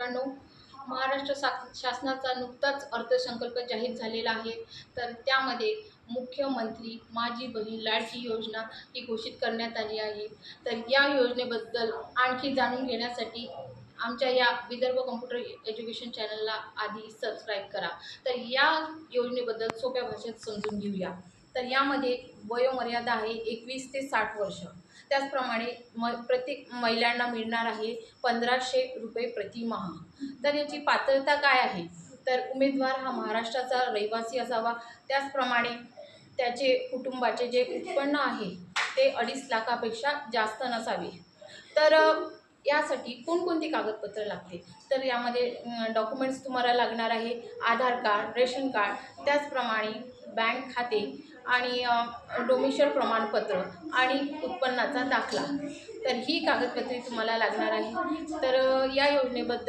मित्रांनो, महाराष्ट्र शासनाचा नुकताच अर्थसंकल्प जाहीर झालेला आहे. तर त्यामध्ये मुख्यमंत्री माझी बहीण लाडकी योजना ही घोषित करण्यात आली आहे. तर या योजनेबद्दल आणखी जाणून घेण्यासाठी आमच्या या विदर्भ कॉम्प्युटर एज्युकेशन चॅनलला आधी सबस्क्राईब करा. तर या योजनेबद्दल सोप्या भाषेत समजून घेऊया. तर यामध्ये वयोमर्यादा आहे 21 ते 60 वर्ष. त्याचप्रमाणे प्रत्येक महिलांना मिळणार आहे 1500 रुपये प्रतिमाह. तर याची पात्रता काय आहे? तर उमेदवार हा महाराष्ट्राचा रहिवासी असावा. त्याचप्रमाणे त्याचे कुटुंबाचे जे उत्पन्न आहे ते 2.5 लाखापेक्षा जास्त नसावे. तर यासाठी कोणकोणती कागदपत्र लागते? तर यामध्ये डॉक्युमेंट्स तुम्हाला लागणार आहे. आधार कार्ड, रेशन कार्ड, त्याचप्रमाणे बँक खाते आणि डोमिसाईल प्रमाणपत्र आणि उत्पन्नाचा दाखला. तर ही कागदपत्रे तुम्हाला लागणार आहे. तर या योजनेबद्दल